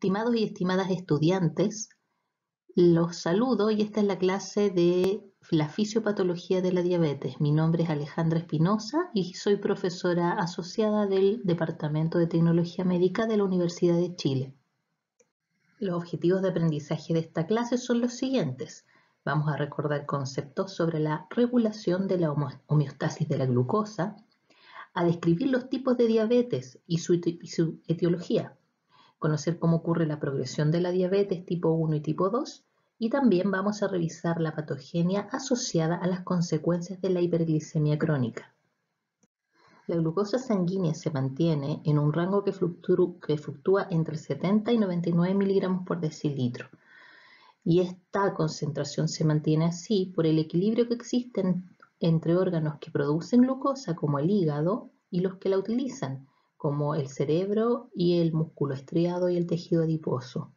Estimados y estimadas estudiantes, los saludo y esta es la clase de la fisiopatología de la diabetes. Mi nombre es Alejandra Espinosa y soy profesora asociada del Departamento de Tecnología Médica de la Universidad de Chile. Los objetivos de aprendizaje de esta clase son los siguientes. Vamos a recordar conceptos sobre la regulación de la homeostasis de la glucosa, a describir los tipos de diabetes y su etiología, conocer cómo ocurre la progresión de la diabetes tipo 1 y tipo 2, y también vamos a revisar la patogenia asociada a las consecuencias de la hiperglicemia crónica. La glucosa sanguínea se mantiene en un rango que fluctúa entre 70 y 99 miligramos por decilitro, y esta concentración se mantiene así por el equilibrio que existe entre órganos que producen glucosa como el hígado y los que la utilizan, como el cerebro y el músculo estriado y el tejido adiposo.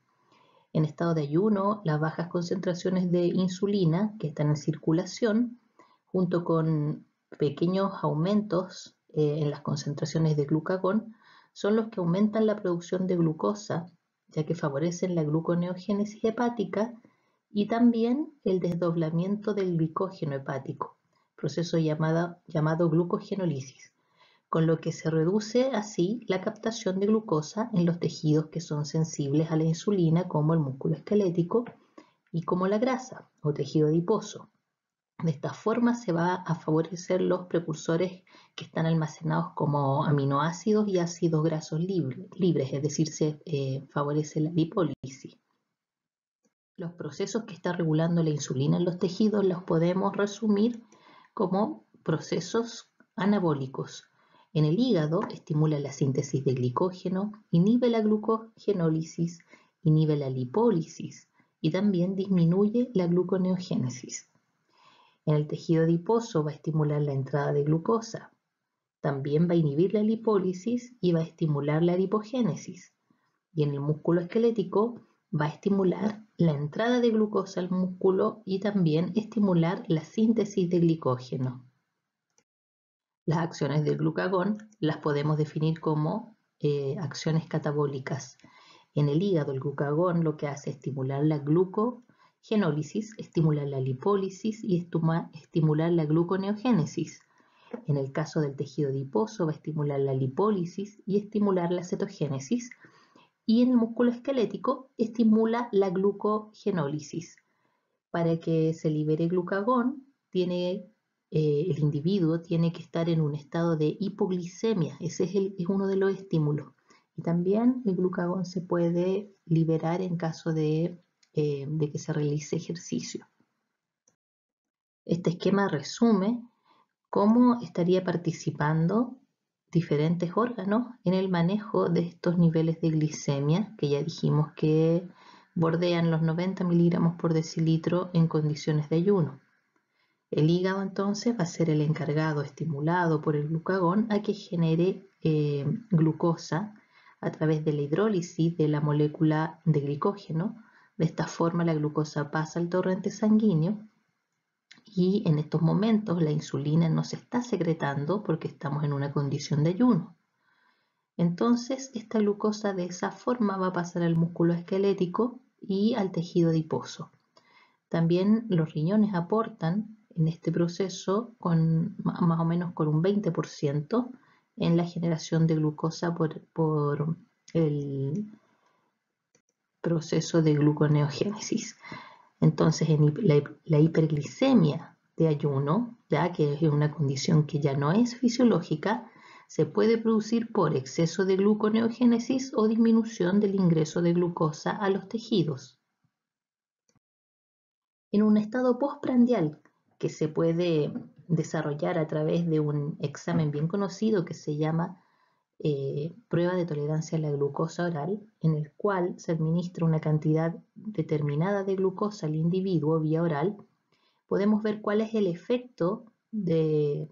En estado de ayuno, las bajas concentraciones de insulina que están en circulación, junto con pequeños aumentos en las concentraciones de glucagón, son los que aumentan la producción de glucosa, ya que favorecen la gluconeogénesis hepática y también el desdoblamiento del glicógeno hepático, proceso llamado glucogenólisis, con lo que se reduce así la captación de glucosa en los tejidos que son sensibles a la insulina, como el músculo esquelético y como la grasa o tejido adiposo. De esta forma se va a favorecer los precursores que están almacenados como aminoácidos y ácidos grasos libres, es decir, se favorece la lipólisis. Los procesos que está regulando la insulina en los tejidos los podemos resumir como procesos anabólicos. En el hígado estimula la síntesis de glicógeno, inhibe la glucogenólisis, inhibe la lipólisis y también disminuye la gluconeogénesis. En el tejido adiposo va a estimular la entrada de glucosa. También va a inhibir la lipólisis y va a estimular la adipogénesis. Y en el músculo esquelético va a estimular la entrada de glucosa al músculo y también estimular la síntesis de glicógeno. Las acciones del glucagón las podemos definir como acciones catabólicas. En el hígado, el glucagón lo que hace es estimular la glucogenólisis, estimular la lipólisis y estimular la gluconeogénesis. En el caso del tejido adiposo va a estimular la lipólisis y estimular la cetogénesis. Y en el músculo esquelético estimula la glucogenólisis. Para que se libere glucagón, el individuo tiene que estar en un estado de hipoglicemia. Ese es uno de los estímulos. Y también el glucagón se puede liberar en caso de que se realice ejercicio. Este esquema resume cómo estaría participando diferentes órganos en el manejo de estos niveles de glicemia, que ya dijimos que bordean los 90 miligramos por decilitro en condiciones de ayuno. El hígado entonces va a ser el encargado, estimulado por el glucagón, a que genere glucosa a través de la hidrólisis de la molécula de glicógeno. De esta forma la glucosa pasa al torrente sanguíneo y en estos momentos la insulina no se está secretando porque estamos en una condición de ayuno. Entonces esta glucosa de esa forma va a pasar al músculo esquelético y al tejido adiposo. También los riñones aportan en este proceso más o menos con un 20% en la generación de glucosa por el proceso de gluconeogénesis. Entonces, en la hiperglicemia de ayuno, ya que es una condición que ya no es fisiológica, se puede producir por exceso de gluconeogénesis o disminución del ingreso de glucosa a los tejidos. En un estado postprandial que se puede desarrollar a través de un examen bien conocido que se llama prueba de tolerancia a la glucosa oral, en el cual se administra una cantidad determinada de glucosa al individuo vía oral, podemos ver cuál es el efecto de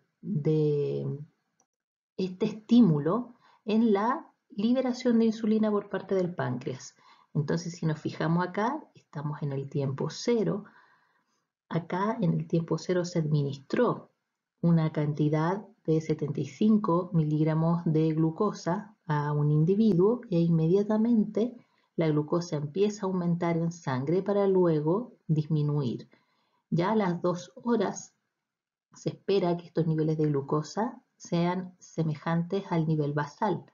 este estímulo en la liberación de insulina por parte del páncreas. Entonces, si nos fijamos acá, estamos en el tiempo cero. Acá en el tiempo cero se administró una cantidad de 75 miligramos de glucosa a un individuo e inmediatamente la glucosa empieza a aumentar en sangre para luego disminuir. Ya a las 2 horas se espera que estos niveles de glucosa sean semejantes al nivel basal.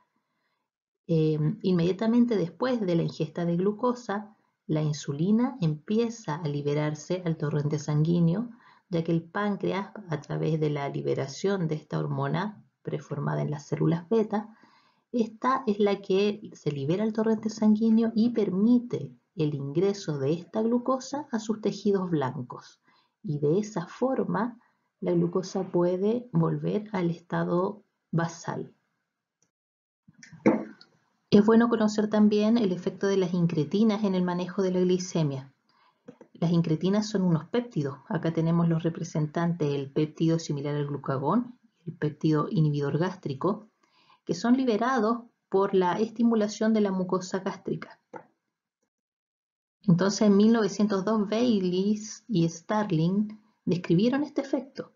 Inmediatamente después de la ingesta de glucosa, la insulina empieza a liberarse al torrente sanguíneo, ya que el páncreas, a través de la liberación de esta hormona preformada en las células beta, esta es la que se libera al torrente sanguíneo y permite el ingreso de esta glucosa a sus tejidos blancos. Y de esa forma, la glucosa puede volver al estado basal. Es bueno conocer también el efecto de las incretinas en el manejo de la glicemia. Las incretinas son unos péptidos. Acá tenemos los representantes, el péptido similar al glucagón, el péptido inhibidor gástrico, que son liberados por la estimulación de la mucosa gástrica. Entonces, en 1902, Bayliss y Starling describieron este efecto.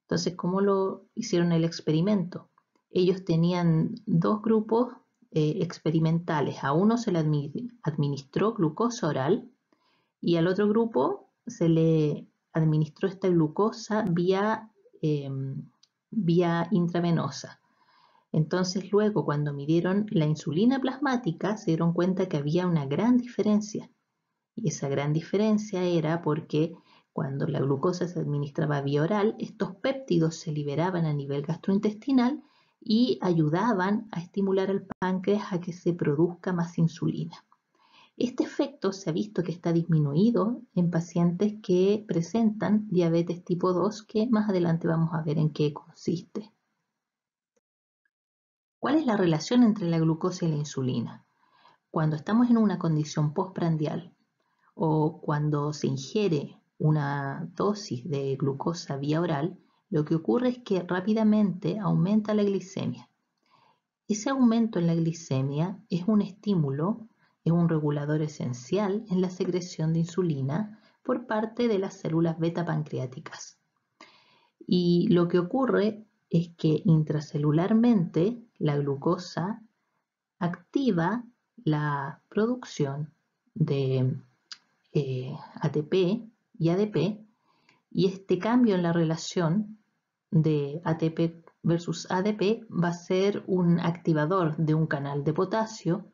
Entonces, ¿cómo lo hicieron el experimento? Ellos tenían dos grupos experimentales. A uno se le administró glucosa oral y al otro grupo se le administró esta glucosa vía intravenosa. Entonces luego, cuando midieron la insulina plasmática, se dieron cuenta que había una gran diferencia. Y esa gran diferencia era porque cuando la glucosa se administraba vía oral, estos péptidos se liberaban a nivel gastrointestinal y ayudaban a estimular al páncreas a que se produzca más insulina. Este efecto se ha visto que está disminuido en pacientes que presentan diabetes tipo 2, que más adelante vamos a ver en qué consiste. ¿Cuál es la relación entre la glucosa y la insulina? Cuando estamos en una condición postprandial o cuando se ingiere una dosis de glucosa vía oral, lo que ocurre es que rápidamente aumenta la glicemia. Ese aumento en la glicemia es un estímulo, es un regulador esencial en la secreción de insulina por parte de las células beta pancreáticas. Y lo que ocurre es que intracelularmente la glucosa activa la producción de ATP y ADP, y este cambio en la relación de ATP versus ADP va a ser un activador de un canal de potasio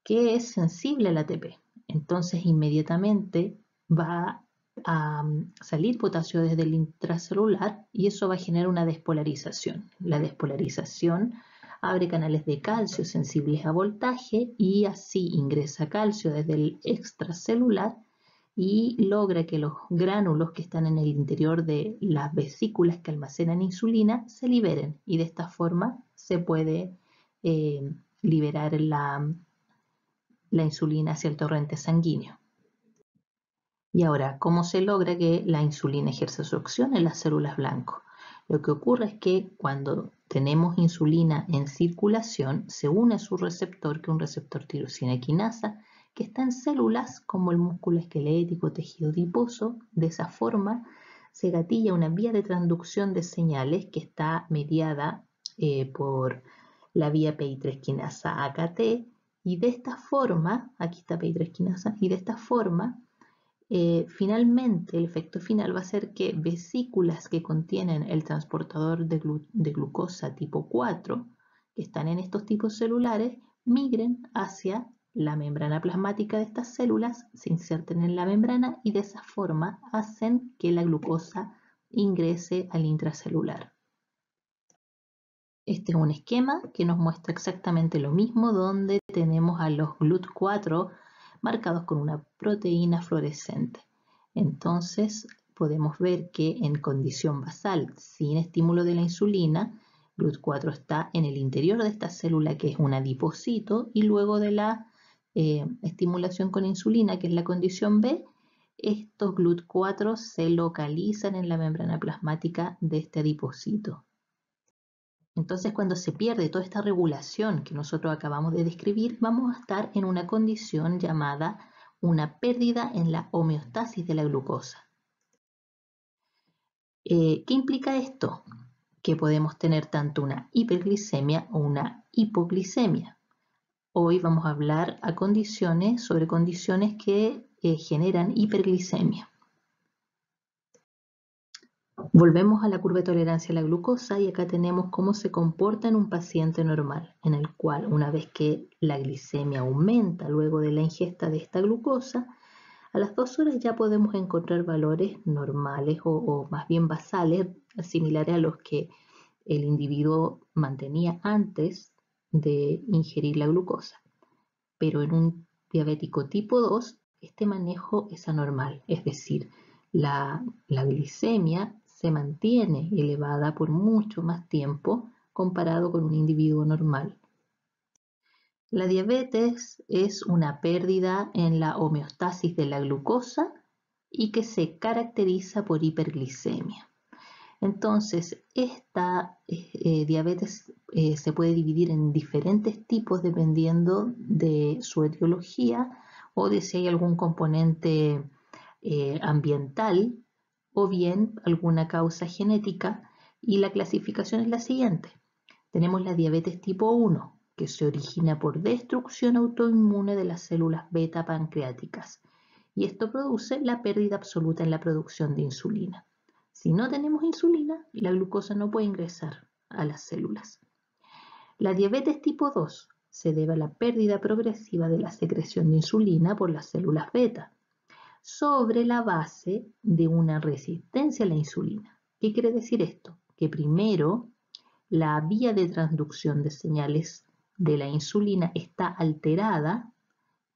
que es sensible al ATP. Entonces inmediatamente va a salir potasio desde el intracelular y eso va a generar una despolarización. La despolarización abre canales de calcio sensibles a voltaje y así ingresa calcio desde el extracelular y logra que los gránulos que están en el interior de las vesículas que almacenan insulina se liberen y de esta forma se puede liberar la insulina hacia el torrente sanguíneo. Y ahora, ¿cómo se logra que la insulina ejerza su acción en las células blanco? Lo que ocurre es que cuando tenemos insulina en circulación, se une a su receptor, que es un receptor tirosina quinasa, que está en células como el músculo esquelético, tejido adiposo. De esa forma, se gatilla una vía de transducción de señales que está mediada por la vía PI3 quinasa AKT, y de esta forma, aquí está PI3 quinasa, y de esta forma, finalmente el efecto final va a ser que vesículas que contienen el transportador de glucosa tipo 4, que están en estos tipos celulares, migren hacia la membrana plasmática de estas células, se inserten en la membrana y de esa forma hacen que la glucosa ingrese al intracelular. Este es un esquema que nos muestra exactamente lo mismo, donde tenemos a los GLUT4 marcados con una proteína fluorescente. Entonces podemos ver que en condición basal, sin estímulo de la insulina, GLUT4 está en el interior de esta célula, que es un adipocito, y luego de la estimulación con insulina, que es la condición B, estos GLUT4 se localizan en la membrana plasmática de este adipocito. Entonces, cuando se pierde toda esta regulación que nosotros acabamos de describir, vamos a estar en una condición llamada una pérdida en la homeostasis de la glucosa. ¿Qué implica esto? Que podemos tener tanto una hiperglicemia o una hipoglicemia. Hoy vamos a hablar sobre condiciones que generan hiperglicemia. Volvemos a la curva de tolerancia a la glucosa y acá tenemos cómo se comporta en un paciente normal, en el cual una vez que la glicemia aumenta luego de la ingesta de esta glucosa, a las 2 horas ya podemos encontrar valores normales o más bien basales, similares a los que el individuo mantenía antes de ingerir la glucosa. Pero en un diabético tipo 2, este manejo es anormal, es decir, la glicemia se mantiene elevada por mucho más tiempo comparado con un individuo normal. La diabetes es una pérdida en la homeostasis de la glucosa y que se caracteriza por hiperglicemia. Entonces, esta diabetes se puede dividir en diferentes tipos dependiendo de su etiología o de si hay algún componente ambiental o bien alguna causa genética, y la clasificación es la siguiente. Tenemos la diabetes tipo 1, que se origina por destrucción autoinmune de las células beta pancreáticas, y esto produce la pérdida absoluta en la producción de insulina. Si no tenemos insulina, la glucosa no puede ingresar a las células. La diabetes tipo 2 se debe a la pérdida progresiva de la secreción de insulina por las células beta, sobre la base de una resistencia a la insulina. ¿Qué quiere decir esto? Que primero la vía de transducción de señales de la insulina está alterada,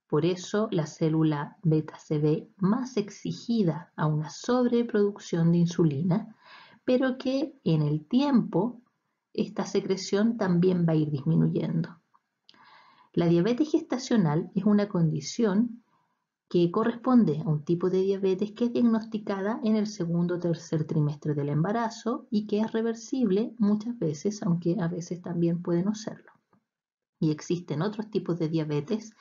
por eso la célula beta se ve más exigida a una sobreproducción de insulina, pero que en el tiempo esta secreción también va a ir disminuyendo. La diabetes gestacional es una condición que corresponde a un tipo de diabetes que es diagnosticada en el segundo o tercer trimestre del embarazo y que es reversible muchas veces, aunque a veces también puede no serlo. Y existen otros tipos de diabetes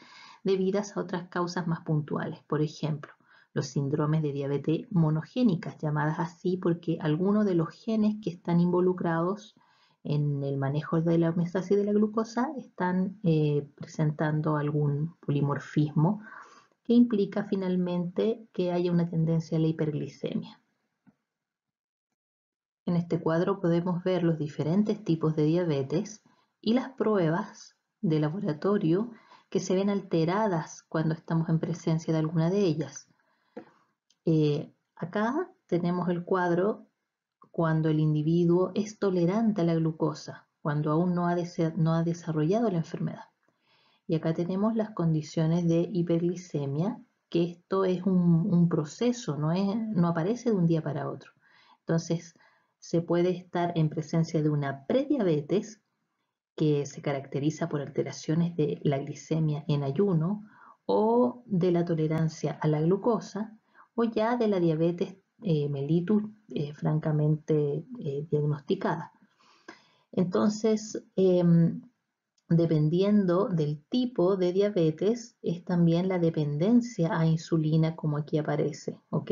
debidas a otras causas más puntuales. Por ejemplo, los síndromes de diabetes monogénicas, llamadas así porque algunos de los genes que están involucrados en el manejo de la homeostasis de la glucosa están presentando algún polimorfismo que implica finalmente que haya una tendencia a la hiperglicemia. En este cuadro podemos ver los diferentes tipos de diabetes y las pruebas de laboratorio que se ven alteradas cuando estamos en presencia de alguna de ellas. Acá tenemos el cuadro cuando el individuo es tolerante a la glucosa, cuando aún no ha desarrollado la enfermedad. Y acá tenemos las condiciones de hiperglicemia, que esto es un proceso, no aparece de un día para otro. Entonces, se puede estar en presencia de una prediabetes que se caracteriza por alteraciones de la glicemia en ayuno o de la tolerancia a la glucosa, o ya de la diabetes mellitus francamente diagnosticada. Entonces, dependiendo del tipo de diabetes, es también la dependencia a insulina, como aquí aparece, ¿ok?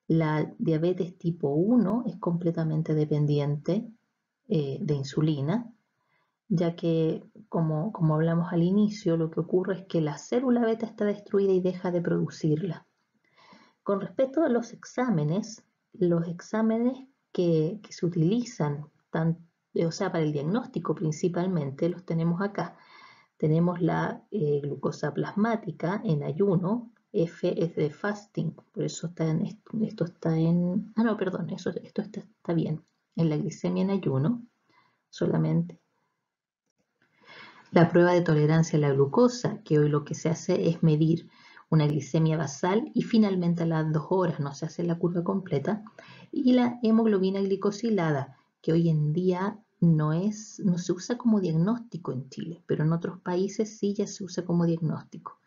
La diabetes tipo 1 es completamente dependiente de insulina, ya que, como hablamos al inicio, lo que ocurre es que la célula beta está destruida y deja de producirla. Con respecto a los exámenes que se utilizan, para el diagnóstico principalmente, los tenemos acá. Tenemos la glucosa plasmática en ayuno, F es de fasting, por eso esto está en... Ah, no, perdón, esto está bien. En la glicemia en ayuno solamente. La prueba de tolerancia a la glucosa, que hoy lo que se hace es medir una glicemia basal y finalmente a las 2 horas no se hace la curva completa. Y la hemoglobina glicosilada, que hoy en día no se usa como diagnóstico en Chile, pero en otros países sí ya se usa como diagnóstico.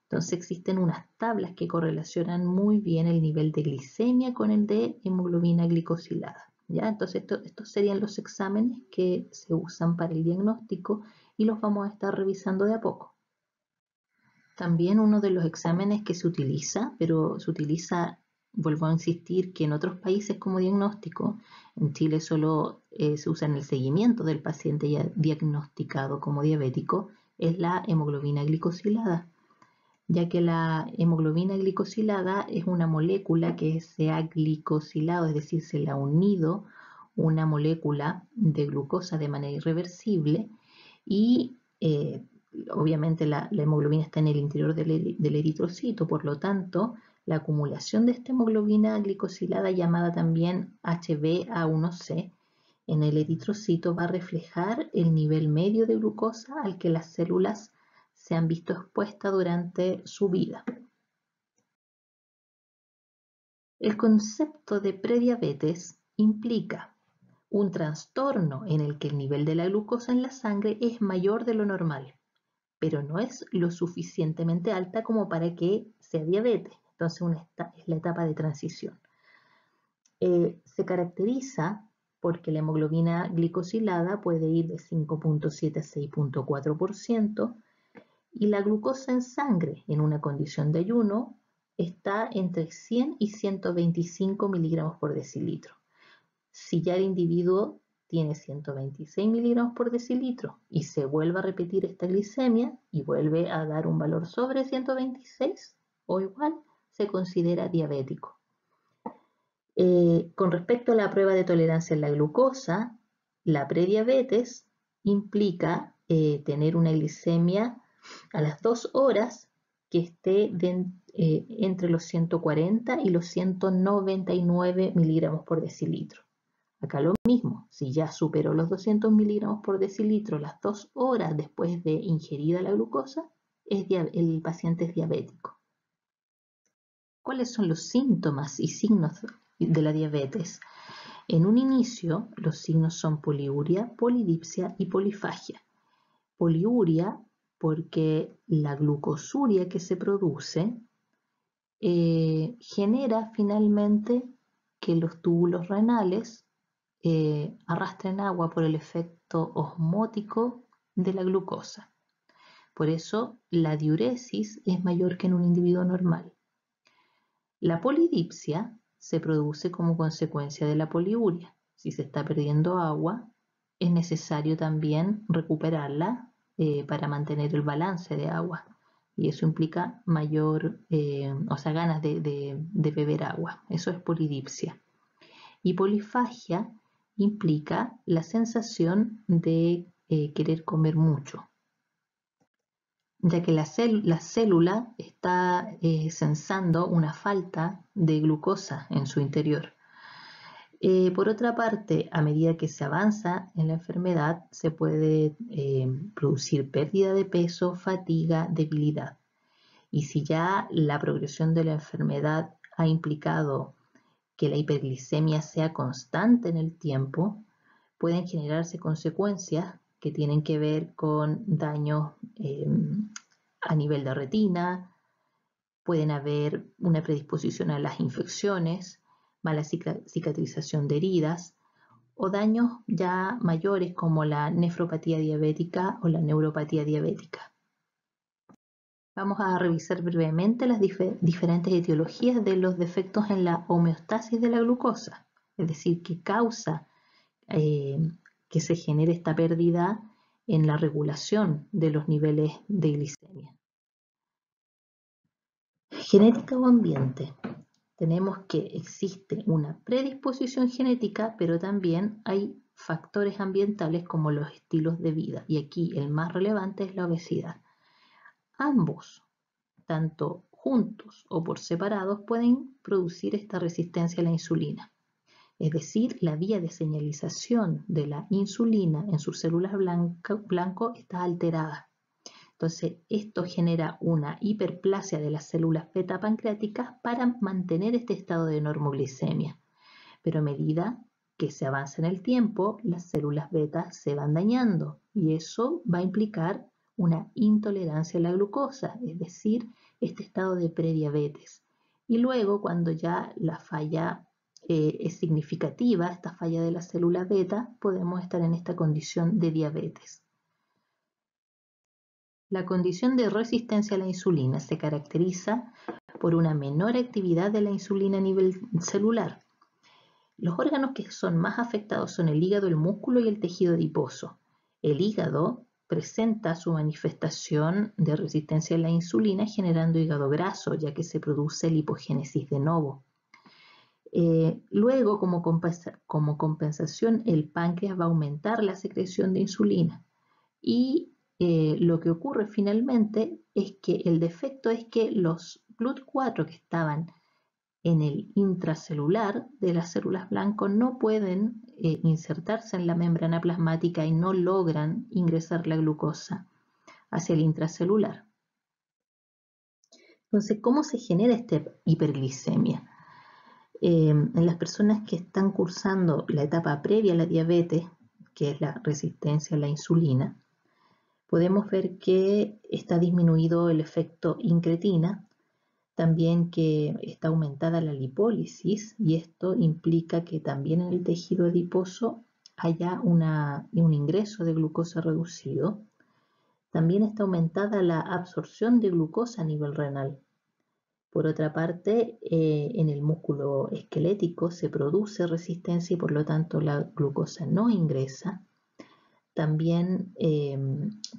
Entonces existen unas tablas que correlacionan muy bien el nivel de glicemia con el de hemoglobina glicosilada, ¿ya? Entonces estos serían los exámenes que se usan para el diagnóstico y los vamos a estar revisando de a poco. También uno de los exámenes que se utiliza, vuelvo a insistir, que en otros países como diagnóstico, en Chile solo se usa en el seguimiento del paciente ya diagnosticado como diabético, es la hemoglobina glicosilada, ya que la hemoglobina glicosilada es una molécula que se ha glicosilado, es decir, se le ha unido una molécula de glucosa de manera irreversible y obviamente la hemoglobina está en el interior del eritrocito, por lo tanto, la acumulación de esta hemoglobina glicosilada, llamada también HbA1c, en el eritrocito va a reflejar el nivel medio de glucosa al que las células se han visto expuestas durante su vida. El concepto de prediabetes implica un trastorno en el que el nivel de la glucosa en la sangre es mayor de lo normal, pero no es lo suficientemente alta como para que sea diabetes. Entonces es la etapa de transición. Se caracteriza porque la hemoglobina glicosilada puede ir de 5.7 a 6.4% y la glucosa en sangre en una condición de ayuno está entre 100 y 125 miligramos por decilitro. Si ya el individuo tiene 126 miligramos por decilitro y se vuelve a repetir esta glicemia y vuelve a dar un valor sobre 126 o igual, se considera diabético. Con respecto a la prueba de tolerancia a la glucosa, la prediabetes implica tener una glicemia a las 2 horas que esté entre los 140 y los 199 miligramos por decilitro. Acá lo mismo, si ya superó los 200 miligramos por decilitro las 2 horas después de ingerida la glucosa, el paciente es diabético. ¿Cuáles son los síntomas y signos de la diabetes? En un inicio, los signos son poliuria, polidipsia y polifagia. Poliuria porque la glucosuria que se produce genera finalmente que los túbulos renales arrastren agua por el efecto osmótico de la glucosa. Por eso la diuresis es mayor que en un individuo normal. La polidipsia se produce como consecuencia de la poliuria. Si se está perdiendo agua, es necesario también recuperarla para mantener el balance de agua. Y eso implica ganas de beber agua. Eso es polidipsia. Y polifagia implica la sensación de querer comer mucho, ya que la célula está sensando una falta de glucosa en su interior. Por otra parte, a medida que se avanza en la enfermedad, se puede producir pérdida de peso, fatiga, debilidad. Y si ya la progresión de la enfermedad ha implicado que la hiperglicemia sea constante en el tiempo, pueden generarse consecuencias que tienen que ver con daños a nivel de retina, pueden haber una predisposición a las infecciones, mala cicatrización de heridas o daños ya mayores como la nefropatía diabética o la neuropatía diabética. Vamos a revisar brevemente las diferentes etiologías de los defectos en la homeostasis de la glucosa, es decir, que causa que se genere esta pérdida en la regulación de los niveles de glicemia. Genética o ambiente. Tenemos que existe una predisposición genética, pero también hay factores ambientales como los estilos de vida, y aquí el más relevante es la obesidad. Ambos, tanto juntos o por separados, pueden producir esta resistencia a la insulina. Es decir, la vía de señalización de la insulina en sus células blanco está alterada. Entonces, esto genera una hiperplasia de las células beta pancreáticas para mantener este estado de normoglicemia. Pero a medida que se avanza en el tiempo, las células beta se van dañando y eso va a implicar una intolerancia a la glucosa, es decir, este estado de prediabetes. Y luego, cuando ya la falla es significativa, esta falla de la célula beta, podemos estar en esta condición de diabetes. La condición de resistencia a la insulina se caracteriza por una menor actividad de la insulina a nivel celular. Los órganos que son más afectados son el hígado, el músculo y el tejido adiposo. El hígado presenta su manifestación de resistencia a la insulina generando hígado graso, ya que se produce lipogénesis de novo. Luego, como compensación, el páncreas va a aumentar la secreción de insulina y lo que ocurre finalmente es que el defecto es que los GLUT4 que estaban en el intracelular de las células blanco no pueden insertarse en la membrana plasmática y no logran ingresar la glucosa hacia el intracelular. Entonces, ¿cómo se genera esta hiperglicemia? En las personas que están cursando la etapa previa a la diabetes, que es la resistencia a la insulina, podemos ver que está disminuido el efecto incretina, también que está aumentada la lipólisis y esto implica que también en el tejido adiposo haya un ingreso de glucosa reducido. También está aumentada la absorción de glucosa a nivel renal. Por otra parte, en el músculo esquelético se produce resistencia y por lo tanto la glucosa no ingresa. También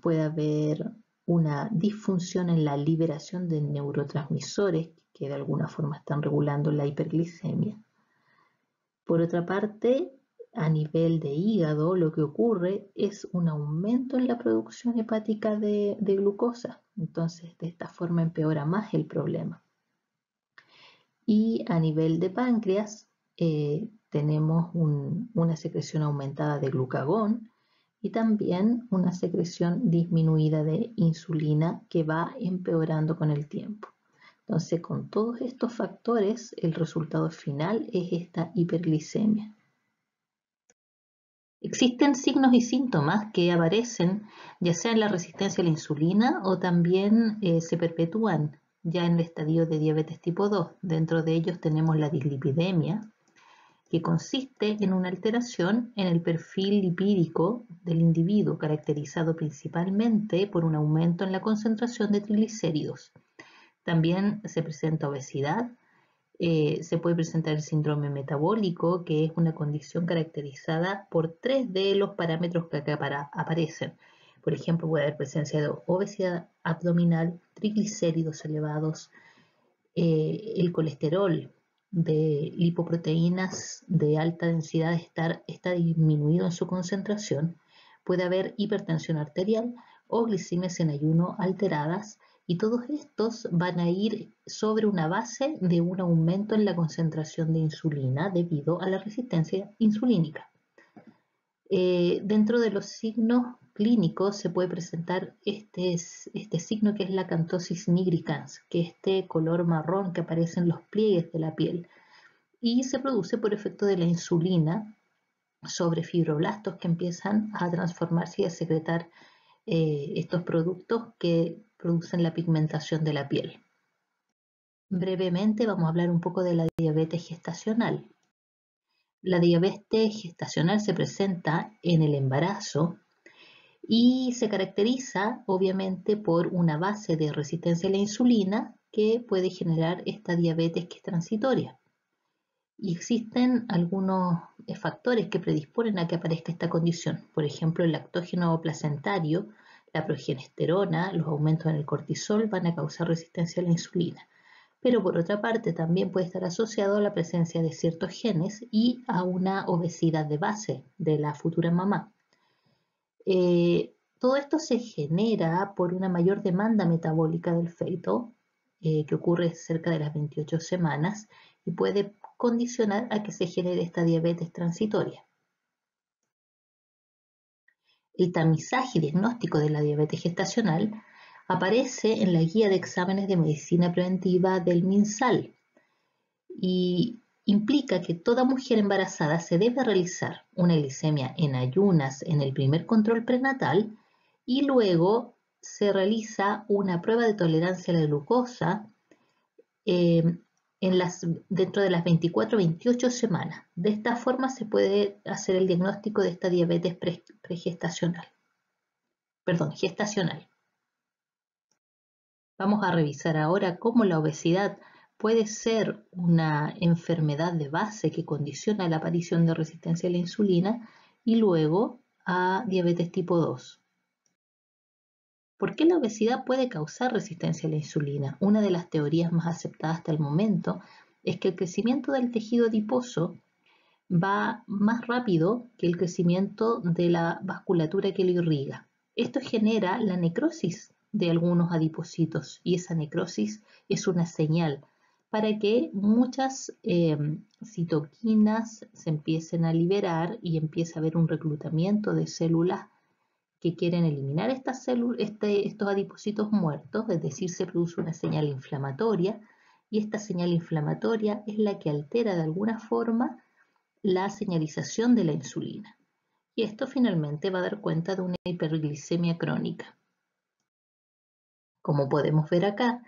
puede haber una disfunción en la liberación de neurotransmisores que de alguna forma están regulando la hiperglicemia. Por otra parte, a nivel de hígado, lo que ocurre es un aumento en la producción hepática de glucosa. Entonces, de esta forma empeora más el problema. Y a nivel de páncreas, tenemos una secreción aumentada de glucagón y también una secreción disminuida de insulina que va empeorando con el tiempo. Entonces, con todos estos factores, el resultado final es esta hiperglicemia. Existen signos y síntomas que aparecen ya sea en la resistencia a la insulina o también se perpetúan ya en el estadio de diabetes tipo 2. Dentro de ellos tenemos la dislipidemia, que consiste en una alteración en el perfil lipídico del individuo, caracterizado principalmente por un aumento en la concentración de triglicéridos. También se presenta obesidad, se puede presentar el síndrome metabólico, que es una condición caracterizada por 3 de los parámetros que acá aparecen. Por ejemplo, puede haber presencia de obesidad abdominal, triglicéridos elevados, el colesterol de lipoproteínas de alta densidad está disminuido en su concentración, puede haber hipertensión arterial o glicemias en ayuno alteradas y todos estos van a ir sobre una base de un aumento en la concentración de insulina debido a la resistencia insulínica. Dentro de los signos clínicos se puede presentar este signo que es la acantosis nigricans, que es este color marrón que aparece en los pliegues de la piel y se produce por efecto de la insulina sobre fibroblastos que empiezan a transformarse y a secretar estos productos que producen la pigmentación de la piel. Brevemente vamos a hablar un poco de la diabetes gestacional. La diabetes gestacional se presenta en el embarazo y se caracteriza obviamente por una base de resistencia a la insulina que puede generar esta diabetes que es transitoria. Y existen algunos factores que predisponen a que aparezca esta condición. Por ejemplo, el lactógeno placentario, la progesterona, los aumentos en el cortisol van a causar resistencia a la insulina. Pero por otra parte también puede estar asociado a la presencia de ciertos genes y a una obesidad de base de la futura mamá. Todo esto se genera por una mayor demanda metabólica del feto, que ocurre cerca de las 28 semanas y puede condicionar a que se genere esta diabetes transitoria. El tamizaje y diagnóstico de la diabetes gestacional aparece en la guía de exámenes de medicina preventiva del MinSal y implica que toda mujer embarazada se debe realizar una glicemia en ayunas en el primer control prenatal y luego se realiza una prueba de tolerancia a la glucosa dentro de las 24-28 semanas. De esta forma se puede hacer el diagnóstico de esta diabetes gestacional. Vamos a revisar ahora cómo la obesidad puede ser una enfermedad de base que condiciona la aparición de resistencia a la insulina y luego a diabetes tipo 2. ¿Por qué la obesidad puede causar resistencia a la insulina? Una de las teorías más aceptadas hasta el momento es que el crecimiento del tejido adiposo va más rápido que el crecimiento de la vasculatura que lo irriga. Esto genera la necrosis de algunos adipocitos y esa necrosis es una señal para que muchas citoquinas se empiecen a liberar y empiece a haber un reclutamiento de células que quieren eliminar estas estos adipocitos muertos, es decir, se produce una señal inflamatoria y esta señal inflamatoria es la que altera de alguna forma la señalización de la insulina. Y esto finalmente va a dar cuenta de una hiperglicemia crónica. Como podemos ver acá,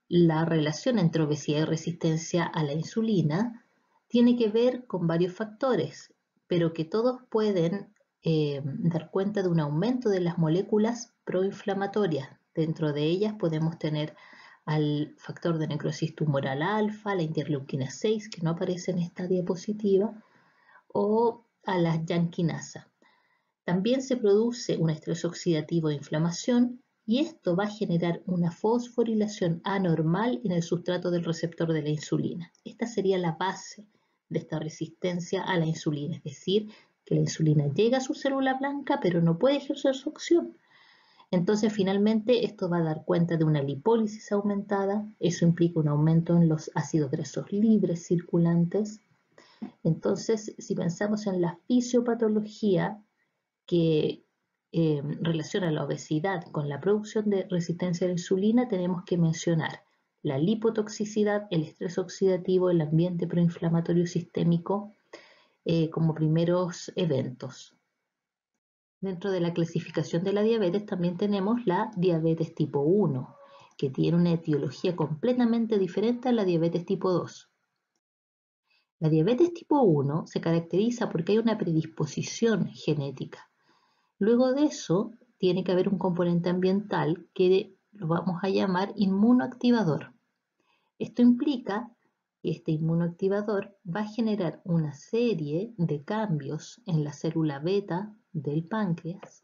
la relación entre obesidad y resistencia a la insulina tiene que ver con varios factores, pero que todos pueden dar cuenta de un aumento de las moléculas proinflamatorias. Dentro de ellas podemos tener al factor de necrosis tumoral alfa, la interleuquina 6, que no aparece en esta diapositiva, o a las yanquinasa. También se produce un estrés oxidativo de inflamación y esto va a generar una fosforilación anormal en el sustrato del receptor de la insulina. Esta sería la base de esta resistencia a la insulina, es decir, que la insulina llega a su célula blanca pero no puede ejercer su acción. Entonces, finalmente, esto va a dar cuenta de una lipólisis aumentada, eso implica un aumento en los ácidos grasos libres circulantes. Entonces, si pensamos en la fisiopatología que relaciona la obesidad con la producción de resistencia a la insulina, tenemos que mencionar la lipotoxicidad, el estrés oxidativo, el ambiente proinflamatorio sistémico como primeros eventos. Dentro de la clasificación de la diabetes también tenemos la diabetes tipo 1, que tiene una etiología completamente diferente a la diabetes tipo 2. La diabetes tipo 1 se caracteriza porque hay una predisposición genética. Luego de eso, tiene que haber un componente ambiental que lo vamos a llamar inmunoactivador. Esto implica que este inmunoactivador va a generar una serie de cambios en la célula beta del páncreas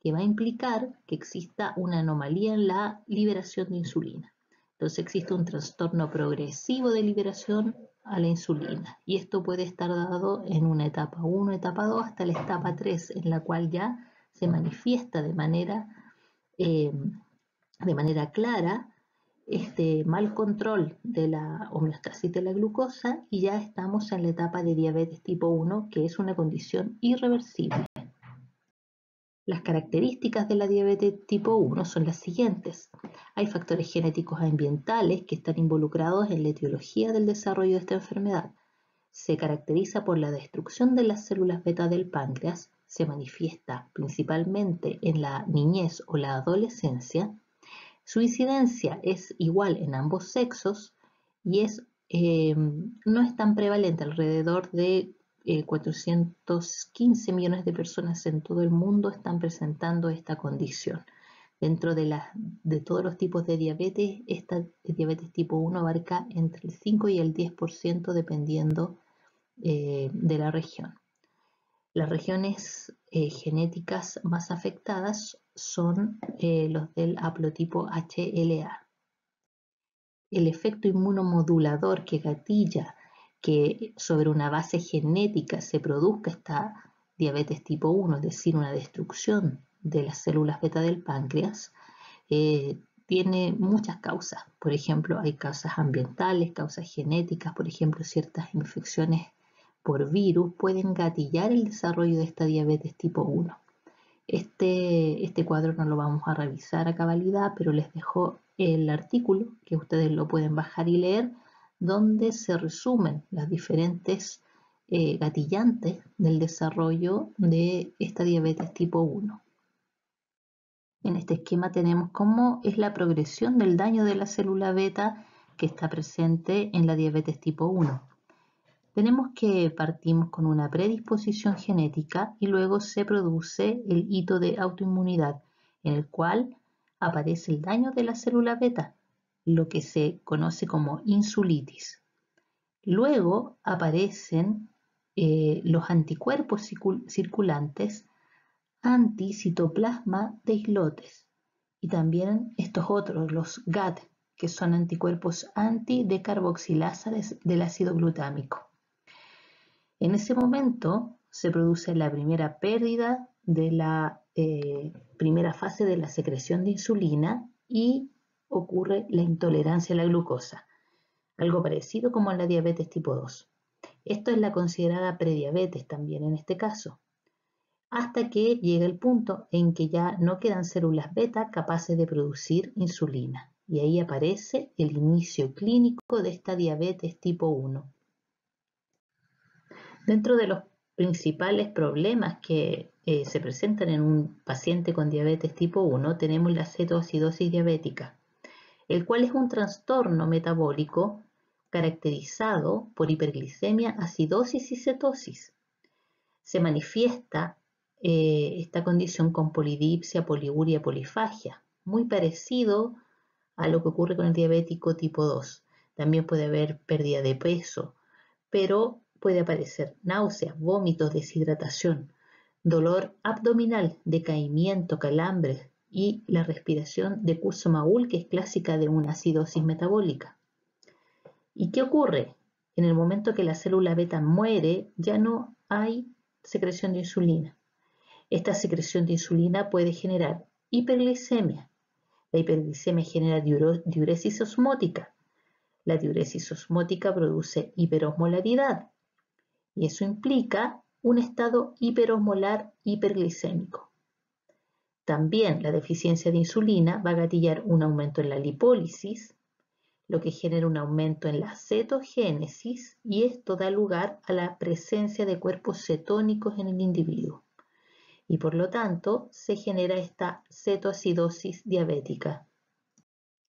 que va a implicar que exista una anomalía en la liberación de insulina. Entonces existe un trastorno progresivo de liberación a la insulina y esto puede estar dado en una etapa 1, etapa 2 hasta la etapa 3 en la cual ya se manifiesta de manera clara este mal control de la homeostasis de la glucosa y ya estamos en la etapa de diabetes tipo 1, que es una condición irreversible. Las características de la diabetes tipo 1 son las siguientes. Hay factores genéticos ambientales que están involucrados en la etiología del desarrollo de esta enfermedad. Se caracteriza por la destrucción de las células beta del páncreas, se manifiesta principalmente en la niñez o la adolescencia. Su incidencia es igual en ambos sexos y no es tan prevalente, alrededor de 415 millones de personas en todo el mundo están presentando esta condición. Dentro de todos los tipos de diabetes, esta diabetes tipo 1 abarca entre el 5 y el 10% dependiendo de la región. Las regiones genéticas más afectadas son los del haplotipo HLA. El efecto inmunomodulador que gatilla que sobre una base genética se produzca esta diabetes tipo 1, es decir, una destrucción de las células beta del páncreas, tiene muchas causas. Por ejemplo, hay causas ambientales, causas genéticas, por ejemplo, ciertas infecciones por virus pueden gatillar el desarrollo de esta diabetes tipo 1. Este cuadro no lo vamos a revisar a cabalidad, pero les dejo el artículo que ustedes lo pueden bajar y leer, donde se resumen las diferentes gatillantes del desarrollo de esta diabetes tipo 1. En este esquema tenemos cómo es la progresión del daño de la célula beta que está presente en la diabetes tipo 1. Tenemos que partimos con una predisposición genética y luego se produce el hito de autoinmunidad, en el cual aparece el daño de la célula beta, lo que se conoce como insulitis. Luego aparecen los anticuerpos circulantes anticitoplasma de islotes. Y también estos otros, los GAD, que son anticuerpos antidecarboxilasa del ácido glutámico. En ese momento se produce la primera pérdida de la primera fase de la secreción de insulina y ocurre la intolerancia a la glucosa, algo parecido como en la diabetes tipo 2. Esto es la considerada prediabetes también en este caso, hasta que llega el punto en que ya no quedan células beta capaces de producir insulina, y ahí aparece el inicio clínico de esta diabetes tipo 1. Dentro de los principales problemas que se presentan en un paciente con diabetes tipo 1 tenemos la cetoacidosis diabética, el cual es un trastorno metabólico caracterizado por hiperglicemia, acidosis y cetosis. Se manifiesta esta condición con polidipsia, poliuria, polifagia, muy parecido a lo que ocurre con el diabético tipo 2. También puede haber pérdida de peso, pero puede aparecer náuseas, vómitos, deshidratación, dolor abdominal, decaimiento, calambres y la respiración de Kussmaul, que es clásica de una acidosis metabólica. ¿Y qué ocurre? En el momento que la célula beta muere, ya no hay secreción de insulina. Esta secreción de insulina puede generar hiperglicemia. La hiperglicemia genera diuresis osmótica. La diuresis osmótica produce hiperosmolaridad y eso implica un estado hiperosmolar hiperglicémico. También la deficiencia de insulina va a gatillar un aumento en la lipólisis, lo que genera un aumento en la cetogénesis, y esto da lugar a la presencia de cuerpos cetónicos en el individuo. Y por lo tanto se genera esta cetoacidosis diabética.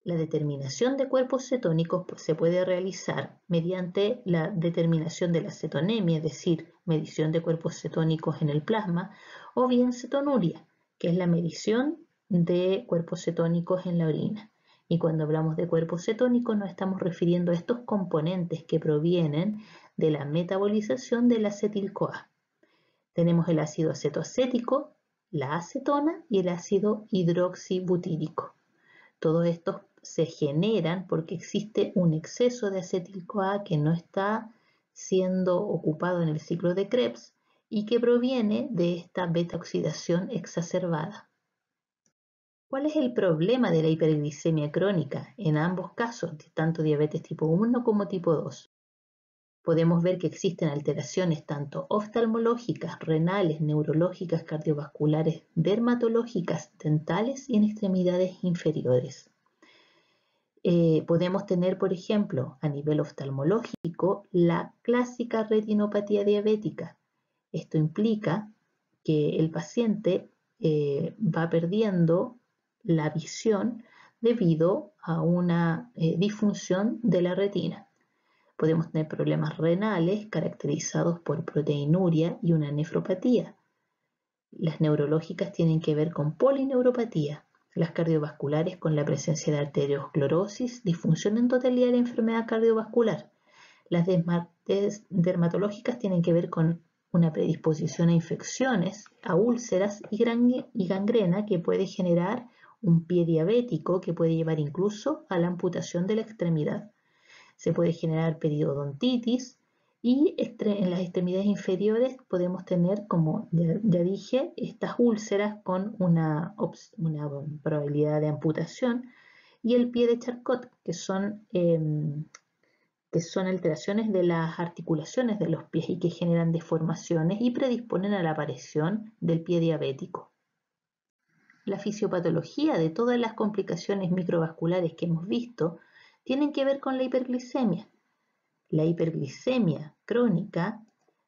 La determinación de cuerpos cetónicos se puede realizar mediante la determinación de la cetonemia, es decir, medición de cuerpos cetónicos en el plasma, o bien cetonuria, que es la medición de cuerpos cetónicos en la orina. Y cuando hablamos de cuerpos cetónicos nos estamos refiriendo a estos componentes que provienen de la metabolización del acetil-CoA. Tenemos el ácido acetoacético, la acetona y el ácido hidroxibutírico. Todos estos se generan porque existe un exceso de acetil-CoA que no está siendo ocupado en el ciclo de Krebs y que proviene de esta beta-oxidación exacerbada. ¿Cuál es el problema de la hiperglicemia crónica en ambos casos, tanto diabetes tipo 1 como tipo 2? Podemos ver que existen alteraciones tanto oftalmológicas, renales, neurológicas, cardiovasculares, dermatológicas, dentales y en extremidades inferiores. Podemos tener, por ejemplo, a nivel oftalmológico, la clásica retinopatía diabética. Esto implica que el paciente va perdiendo la visión debido a una disfunción de la retina. Podemos tener problemas renales caracterizados por proteinuria y una nefropatía. Las neurológicas tienen que ver con polineuropatía, las cardiovasculares con la presencia de arteriosclerosis, disfunción endotelial y enfermedad cardiovascular. Las dermatológicas tienen que ver con una predisposición a infecciones, a úlceras y gangrena que puede generar un pie diabético que puede llevar incluso a la amputación de la extremidad. Se puede generar periodontitis y en las extremidades inferiores podemos tener, como ya dije, estas úlceras con una probabilidad de amputación, y el pie de Charcot, que son alteraciones de las articulaciones de los pies y que generan deformaciones y predisponen a la aparición del pie diabético. La fisiopatología de todas las complicaciones microvasculares que hemos visto tienen que ver con la hiperglicemia. La hiperglicemia crónica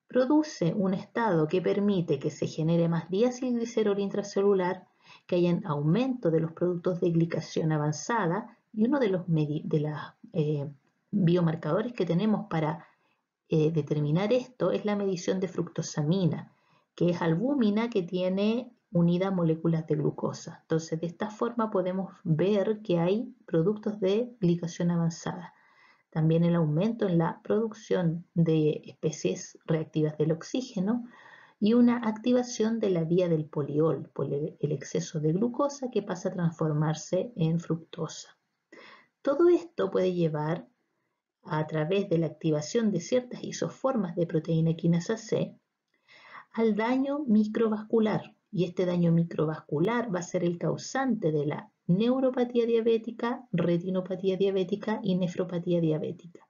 produce un estado que permite que se genere más diacilglicerol intracelular, que haya un aumento de los productos de glicación avanzada, y uno de los biomarcadores que tenemos para determinar esto es la medición de fructosamina, que es albúmina que tiene unidas moléculas de glucosa. Entonces, de esta forma podemos ver que hay productos de glicación avanzada. También el aumento en la producción de especies reactivas del oxígeno y una activación de la vía del poliol, por el exceso de glucosa que pasa a transformarse en fructosa. Todo esto puede llevar a través de la activación de ciertas isoformas de proteína quinasa C al daño microvascular, y este daño microvascular va a ser el causante de la neuropatía diabética, retinopatía diabética y nefropatía diabética.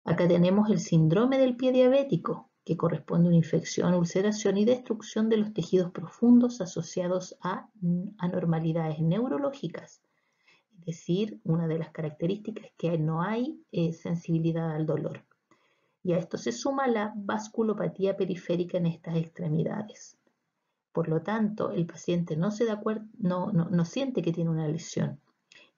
Acá tenemos el síndrome del pie diabético, que corresponde a una infección, ulceración y destrucción de los tejidos profundos asociados a anormalidades neurológicas. Es decir, una de las características es que no hay sensibilidad al dolor. Y a esto se suma la vasculopatía periférica en estas extremidades. Por lo tanto, el paciente no siente que tiene una lesión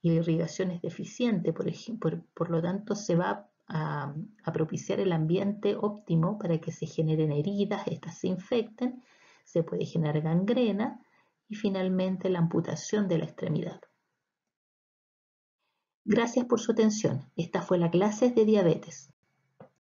y la irrigación es deficiente, por lo tanto se va a propiciar el ambiente óptimo para que se generen heridas, estas se infecten, se puede generar gangrena y finalmente la amputación de la extremidad. Gracias por su atención. Esta fue la clase de diabetes.